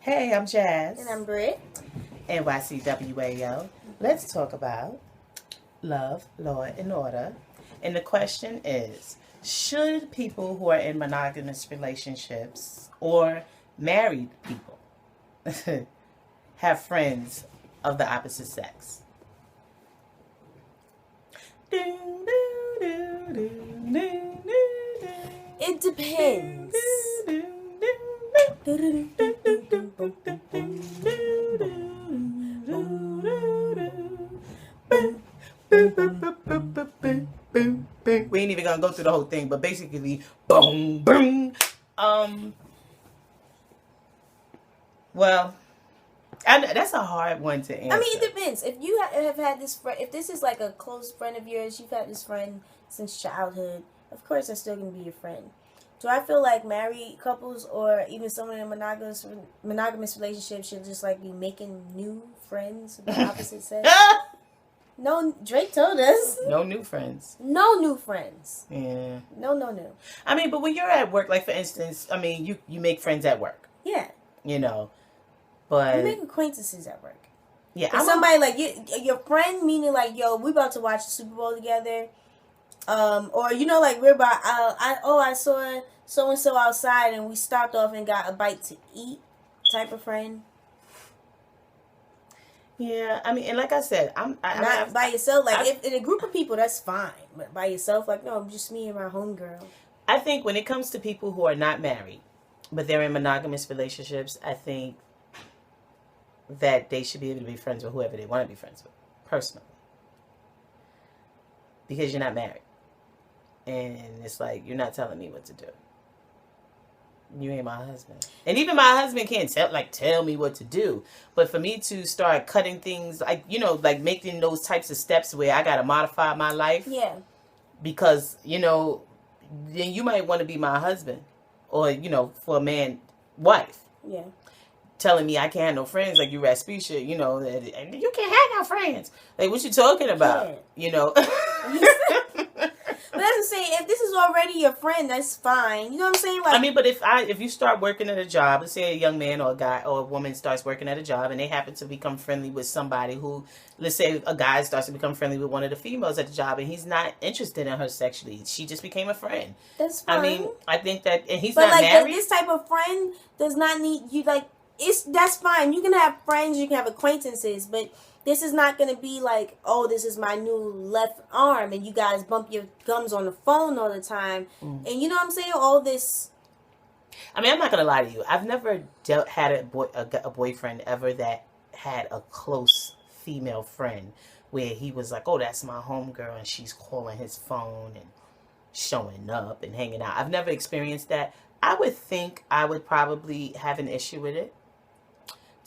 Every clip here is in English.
Hey, I'm Jazz. And I'm Britt. NYCWAO. Let's talk about love, law, and order. And the question is, should people who are in monogamous relationships or married people have friends of the opposite sex? It depends. We ain't even gonna go through the whole thing, but basically, boom, boom. Well, that's a hard one to answer. I mean, it depends. If you have had this friend, if this is like a close friend of yours, you've had this friend since childhood, of course they're still going to be your friend. Do I feel like married couples or even someone in a monogamous relationship should just like be making new friends of the opposite sex? No, Drake told us. No new friends. No new friends. Yeah. No. I mean, but when you're at work, like for instance, I mean, you make friends at work. Yeah. You know, but you make acquaintances at work. Yeah. If somebody like your friend, meaning like, yo, we about to watch the Super Bowl together. Or you know, like we're about I saw so and so outside and we stopped off and got a bite to eat type of friend. Yeah, I mean, and like I said, not by yourself. Like if in a group of people, that's fine, but by yourself, like no, just me and my homegirl. I think when it comes to people who are not married, but they're in monogamous relationships, I think that they should be able to be friends with whoever they want to be friends with, personally, because you're not married. And it's like, you're not telling me what to do. You ain't my husband. And even my husband can't tell me what to do. But for me to start cutting things, like, you know, like making those types of steps where I got to modify my life. Yeah. Because, you know, then you might want to be my husband. Or, you know, for a man, wife. Yeah. Telling me I can't have no friends like you Rasputia, you know, that you can't have no friends. Like, what you talking about? Yeah. You know? But that's the same. If this is already your friend, that's fine. You know what I'm saying? Like, I mean, but if you start working at a job, let's say a young man or a guy or a woman starts working at a job and they happen to become friendly with somebody who, let's say a guy starts to become friendly with one of the females at the job and he's not interested in her sexually. She just became a friend. That's fine. I mean, I think that, and he's but not like married. This type of friend does not need you. Like, that's fine. You can have friends, you can have acquaintances, but this is not going to be like, oh, this is my new left arm, and you guys bump your gums on the phone all the time. And you know what I'm saying? All this. I mean, I'm not going to lie to you. I've never had a boyfriend ever that had a close female friend where he was like, oh, that's my homegirl, and she's calling his phone and showing up and hanging out. I've never experienced that. I would think I would probably have an issue with it.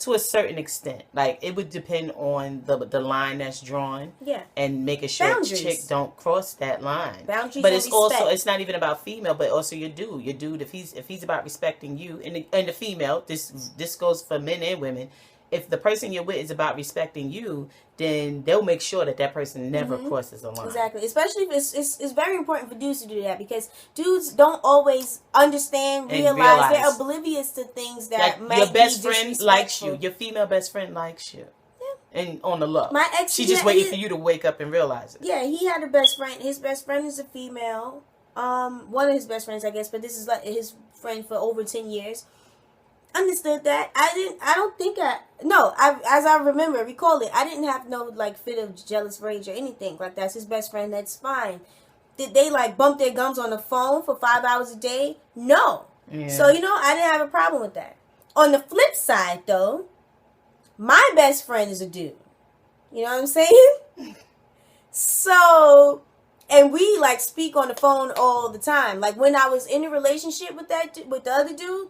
To a certain extent. Like, it would depend on the line that's drawn. Yeah. And making sure Boundaries. the chick don't cross that line. Boundaries. But it's and also, respect. it's not even about female, but also your dude. Your dude, if he's about respecting you, and the female, this goes for men and women, if the person you're with is about respecting you, then they'll make sure that person never crosses a line. Exactly. Especially if it's very important for dudes to do that, because dudes don't always understand, realize they're oblivious to things that like might your best be friend likes you. Your female best friend likes you. Yeah. And on the low. My ex, she's just waiting for you to wake up and realize it. Yeah, he had a best friend. His best friend is a female. One of his best friends, I guess, but this is like his friend for over 10 years. Understood that. As I recall it, I didn't have no like fit of jealous rage or anything. Like, that's his best friend, that's fine. Did they like bump their gums on the phone for 5 hours a day? No. Yeah. So, you know, I didn't have a problem with that. On the flip side though, my best friend is a dude. You know what I'm saying? So, and we like speak on the phone all the time. Like, when I was in a relationship with the other dude,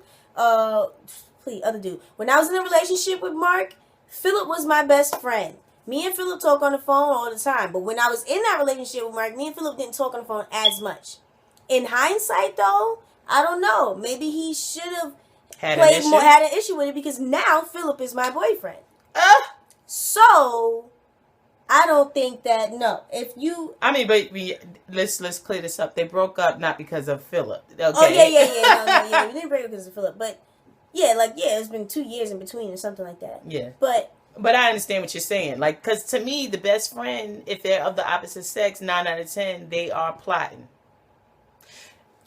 when I was in a relationship with Mark, Philip was my best friend. Me and Philip talk on the phone all the time. But when I was in that relationship with Mark, me and Philip didn't talk on the phone as much. In hindsight, though, I don't know. Maybe he should have had an issue with it, because now Philip is my boyfriend. So I don't think that, no. If you... I mean, but let's clear this up. They broke up not because of Philip. Okay. Oh, yeah. No, we didn't break up because of Philip. But, it's been 2 years in between or something like that. Yeah. But I understand what you're saying. Like, because to me, the best friend, if they're of the opposite sex, 9 out of 10, they are plotting.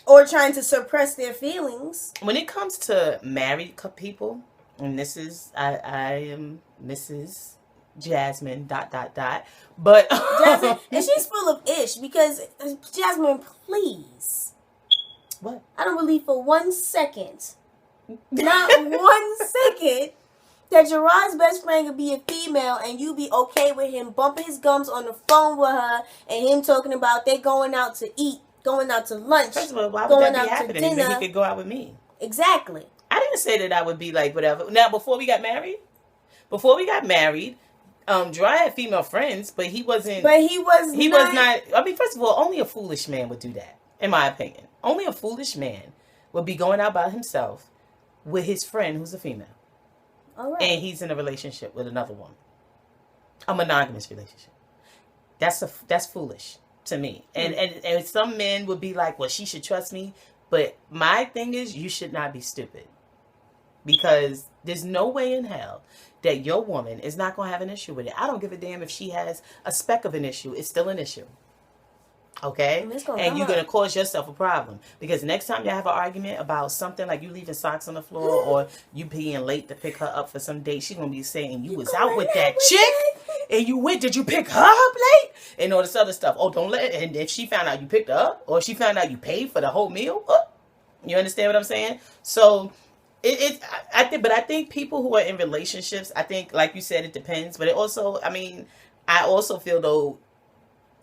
Or trying to suppress their feelings. When it comes to married people, and this is, I am Mrs. Jasmine, ... But Jasmine, and she's full of ish because, Jasmine, please. What? I don't believe for 1 second, not 1 second, that Gerard's best friend could be a female and you be okay with him bumping his gums on the phone with her and him talking about they going out to eat, going out to lunch. First of all, why would that be happening? Then he could go out with me. Exactly. I didn't say that I would be like whatever. Now, before we got married, Gerard had female friends, but he wasn't. But he was not. I mean, first of all, only a foolish man would do that, in my opinion. Only a foolish man would be going out by himself with his friend who's a female. All right. And he's in a relationship with another woman. A monogamous relationship. That's foolish to me. And some men would be like, well, she should trust me. But my thing is, you should not be stupid. Because there's no way in hell that your woman is not going to have an issue with it. I don't give a damn if she has a speck of an issue. It's still an issue. Okay? And you're going to cause yourself a problem. Because next time you have an argument about something like you leaving socks on the floor or you being late to pick her up for some date, she's going to be saying you was out with that chick and you went, did you pick her up late? And all this other stuff. Oh, don't let it. And if she found out you picked her up or she found out you paid for the whole meal, you understand what I'm saying? So I think people who are in relationships, I think, like you said, it depends. But it also, I also feel though,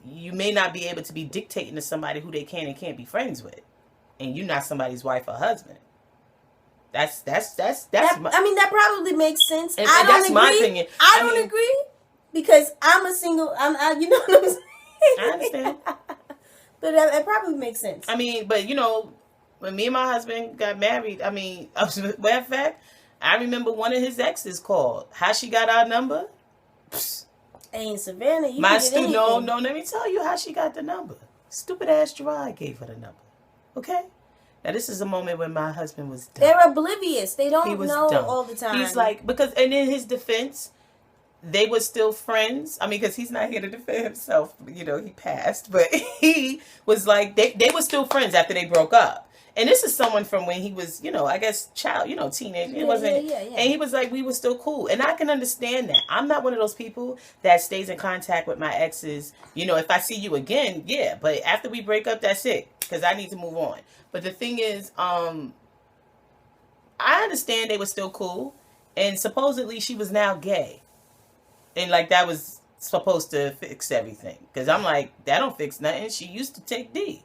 you may not be able to be dictating to somebody who they can and can't be friends with, and you're not somebody's wife or husband. That probably makes sense. And that's my opinion. I don't agree because I'm a single. You know what I'm saying? I understand, but it probably makes sense. But when me and my husband got married, matter of fact, I remember one of his exes called. How she got our number? Ain't Savannah, no, let me tell you how she got the number. Stupid ass Gerard gave her the number. Okay? Now this is a moment when my husband was dumb. They're oblivious. They don't know dumb. all the time. He's like, and in his defense, they were still friends. because he's not here to defend himself. He passed. But he was like, they were still friends after they broke up. And this is someone from when he was, I guess, teenage. It wasn't. Yeah. And he was like, we were still cool. And I can understand that. I'm not one of those people that stays in contact with my exes. If I see you again, yeah. But after we break up, that's it. Because I need to move on. But the thing is, I understand they were still cool. And supposedly she was now gay. And that was supposed to fix everything. Because I'm like, that don't fix nothing. She used to take D.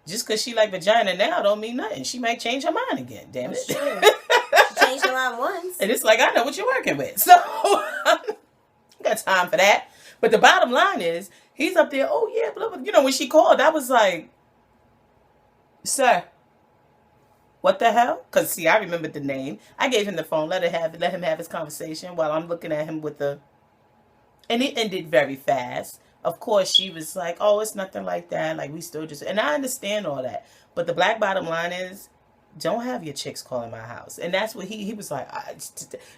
Just because she like vagina now don't mean nothing. She might change her mind again, damn it. She changed her mind once. And it's like, I know what you're working with. So, I got time for that. But the bottom line is, he's up there, oh yeah, blah, blah. When she called, I was like, sir, what the hell? Because, see, I remembered the name. I gave him the phone, let him have his conversation while I'm looking at him with the... And it ended very fast. Of course, she was like, oh, it's nothing like that. Like, we still just... And I understand all that. But the black bottom line is, don't have your chicks calling my house. And that's what he was like.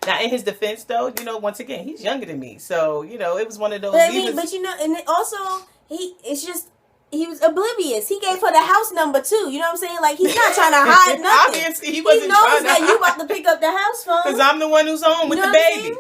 Now, in his defense, though, once again, he's younger than me. So, it was one of those... But and also, he was oblivious. He gave her the house number, too. You know what I'm saying? Like, he's not trying to hide nothing. Obviously, he wasn't knows that you about to pick up the house phone. Because I'm the one who's home with the baby.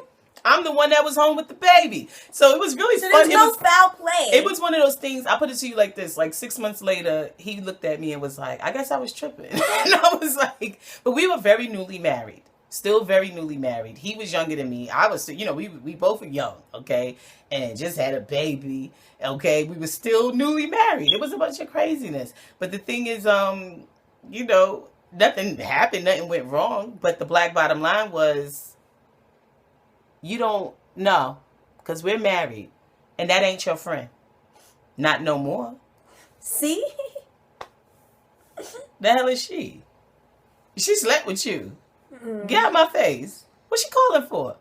I'm the one that was home with the baby. So it was really fun. There's no foul play. It was one of those things. I put it to you like this. Like 6 months later, he looked at me and was like, I guess I was tripping. And I was like, but we were very newly married. Still very newly married. He was younger than me. I was, we both were young, okay? And just had a baby, okay? We were still newly married. It was a bunch of craziness. But the thing is, nothing happened. Nothing went wrong. But the black bottom line was, you don't know, because we're married, and that ain't your friend. Not no more. See? The hell is she? She slept with you. Get out my face. What's she calling for?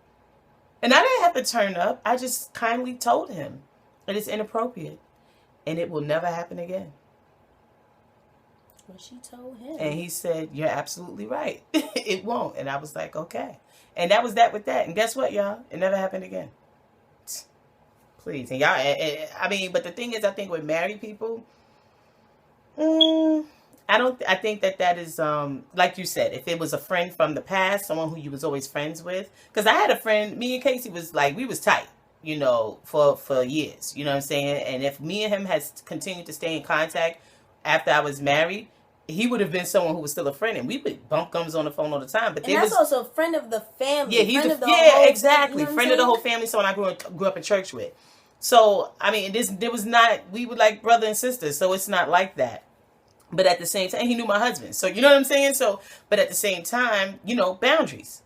And I didn't have to turn up. I just kindly told him it is inappropriate, and it will never happen again. Well, she told him. And he said, you're absolutely right. It won't. And I was like, okay. And that was that with that. And guess what, y'all? It never happened again. Please. And y'all, I mean, but the thing is, I think with married people, I think that is, like you said, if it was a friend from the past, someone who you was always friends with. Because I had a friend, me and Casey was like, we was tight, you know, for years. You know what I'm saying? And if me and him has continued to stay in contact after I was married, he would have been someone who was still a friend, and we would bump gums on the phone all the time. But and that's also a friend of the family. Yeah, friend of the whole, exactly. You know friend of the whole family. Someone I grew up in church with. So I mean, there was not. We were like brother and sister. So it's not like that. But at the same time, he knew my husband. So you know what I'm saying. So, but at the same time, you know, boundaries.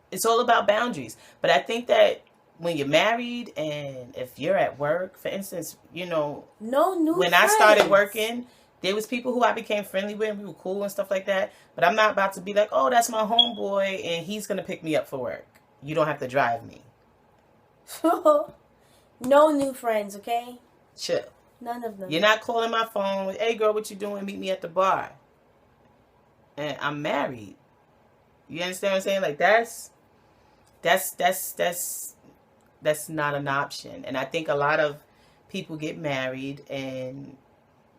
It's all about boundaries. But I think that when you're married and if you're at work, for instance, you know, when I started working, there was people who I became friendly with, and we were cool and stuff like that. But I'm not about to be like, oh, that's my homeboy, and he's going to pick me up for work. You don't have to drive me. No new friends, okay? Chill. None of them. You're not calling my phone. Hey, girl, what you doing? Meet me at the bar. And I'm married. You understand what I'm saying? Like, that's not an option. And I think a lot of people get married and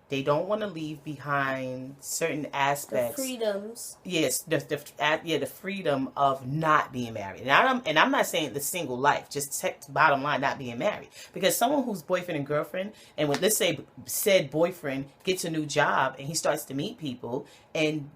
they don't want to leave behind certain aspects. The freedoms. Yes, the freedom of not being married. And I'm not saying the single life, just bottom line, not being married. Because someone who's boyfriend and girlfriend, and when, let's say, said boyfriend gets a new job and he starts to meet people, and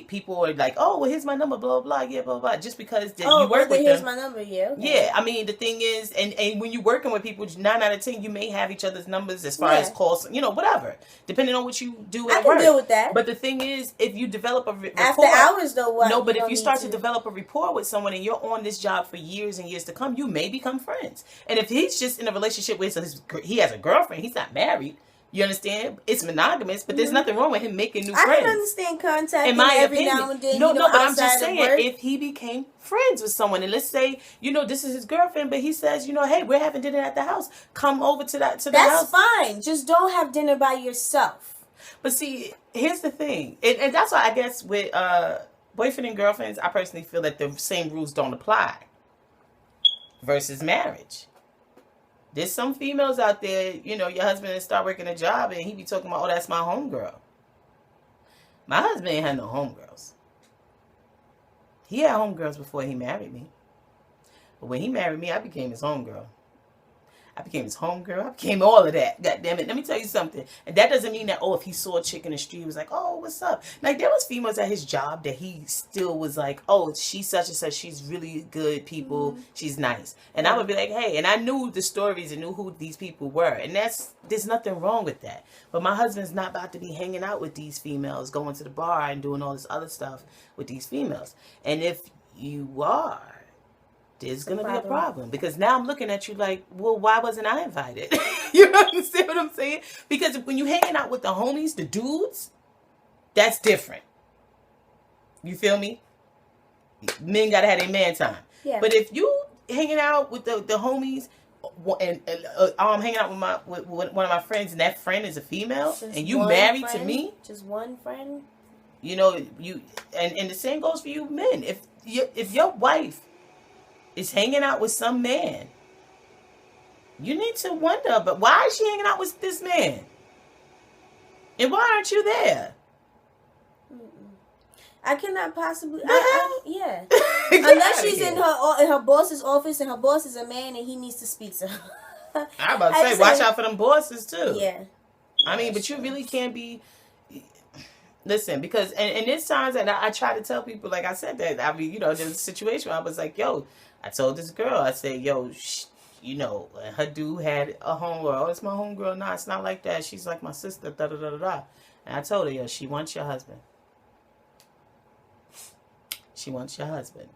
people are like, oh, well, here's my number, blah, blah, blah, yeah, blah, blah, just because you work with them. Here's my number, yeah. Okay. Yeah, I mean, the thing is, and when you're working with people, 9 out of 10, you may have each other's numbers as far as calls, you know, whatever, depending on what you do at work. I can deal with that. But the thing is, if you develop a rapport... After hours, though, what? No, but if you start to develop a rapport with someone and you're on this job for years and years to come, you may become friends. And if he's just in a relationship with, he has a girlfriend, he's not married, you understand? It's monogamous, but there's nothing wrong with him making new friends. I can understand contact in my every opinion. now and then. No, but I'm just saying, if he became friends with someone, and let's say, you know, this is his girlfriend, but he says, you know, hey, we're having dinner at the house. Come over to the house. That's fine. Just don't have dinner by yourself. But see, here's the thing, and that's why I guess with boyfriend and girlfriends, I personally feel that the same rules don't apply versus marriage. There's some females out there, you know, your husband start working a job and he be talking about, oh, that's my homegirl. My husband ain't had no homegirls. He had homegirls before he married me. But when he married me, I became his homegirl. I became his homegirl. I became all of that. God damn it. Let me tell you something. And that doesn't mean that, oh, if he saw a chick in the street, he was like, oh, what's up? Like, there was females at his job that he still was like, oh, she's such and such. She's really good people. Mm-hmm. She's nice. And I would be like, hey. And I knew the stories and knew who these people were. And there's nothing wrong with that. But my husband's not about to be hanging out with these females, going to the bar and doing all this other stuff with these females. And if you are, there's going to be a problem. Because now I'm looking at you like, well, why wasn't I invited? You understand what I'm saying? Because when you hanging out with the homies, the dudes, that's different. You feel me? Men got to have their man time. Yeah. But if you hanging out with the homies, and I'm hanging out with one of my friends, and that friend is a female, just and you married to me. Just one friend? You know, and the same goes for you men. If your wife is hanging out with some man, you need to wonder, but why is she hanging out with this man? And why aren't you there? I cannot possibly. Yeah. Unless she's in her boss's office and her boss is a man and he needs to speak to her. I'm about to say, watch out for them bosses too. Yeah. I mean, but you really can't be. Listen, because and there's times that I try to tell people, like I said that, I mean, you know, there's a situation where I was like, yo, I told this girl, I said, yo, you know, her dude had a homegirl. Oh, it's my homegirl. Nah, it's not like that. She's like my sister, da da da da da. And I told her, yo, she wants your husband. She wants your husband.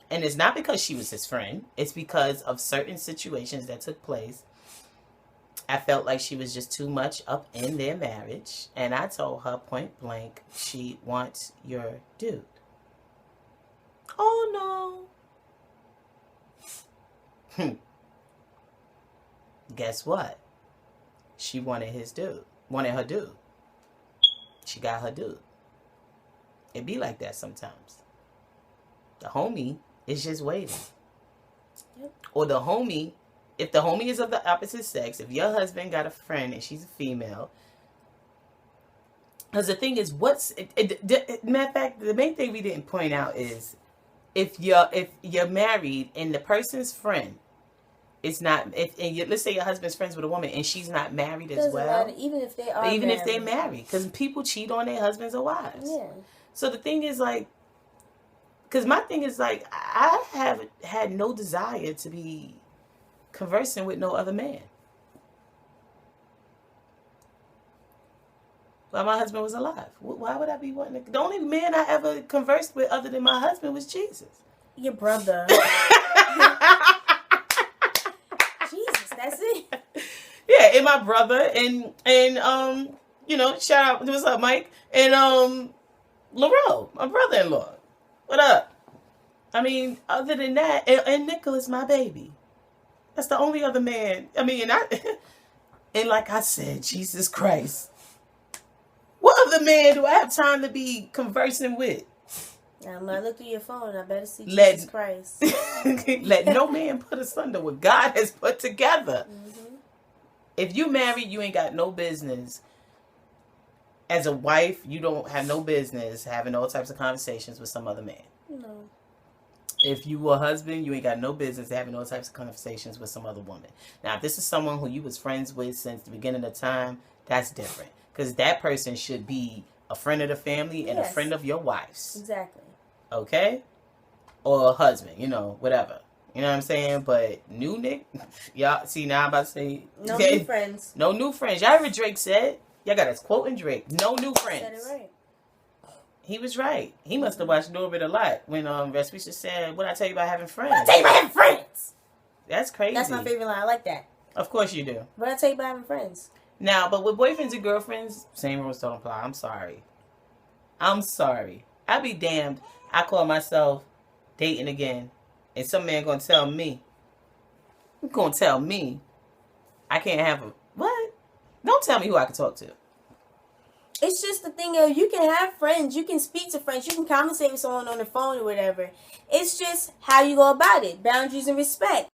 And it's not because she was his friend. It's because of certain situations that took place. I felt like she was just too much up in their marriage. And I told her point blank, she wants your dude. Oh, no. Guess what? She wanted her dude. She got her dude. It be like that sometimes. The homie is just waiting. Yep. Or the homie, if the homie is of the opposite sex, if your husband got a friend and she's a female, because the thing is, matter of fact, the main thing we didn't point out is if you're married and the person's friend is not, let's say your husband's friends with a woman and she's not married as well. Matter, even if they are if they're married, because people cheat on their husbands or wives. Yeah. So the thing is like, because my thing is like, I have had no desire to be conversing with no other man. While my husband was alive. Why would I be wanting to? The only man I ever conversed with other than my husband was Jesus. Your brother. Jesus, that's it. Yeah, and my brother and you know, shout out, what's up, Mike? And Laurel, my brother-in-law. What up? I mean, other than that, and Nicholas, my baby. That's the only other man. I mean, and like I said, Jesus Christ. What other man do I have time to be conversing with? Now, when I look through your phone, I better see Jesus Christ. Let no man put asunder what God has put together. Mm-hmm. If you married, you ain't got no business. As a wife, you don't have no business having all types of conversations with some other man. No. If you were a husband, you ain't got no business having all types of conversations with some other woman. Now, if this is someone who you was friends with since the beginning of time, that's different. Because that person should be a friend of the family and a friend of your wife's. Exactly. Okay? Or a husband, you know, whatever. You know what I'm saying? But new Nick, y'all, see, now I'm about to say. No new friends. No new friends. Y'all heard what Drake said? Y'all got us quoting Drake. No new friends. Said it right. He was right. He must have watched Norbit a lot when Raspisha said, "What I tell you about having friends?" What I tell you about having friends? That's crazy. That's my favorite line. I like that. Of course you do. What I tell you about having friends? Now, but with boyfriends and girlfriends, same rules don't apply. I'm sorry. I'll be damned. I call myself dating again, and some man gonna tell me I can't have a what? Don't tell me who I can talk to. It's just the thing of you can have friends, you can speak to friends, you can conversate with someone on the phone or whatever. It's just how you go about it. Boundaries and respect.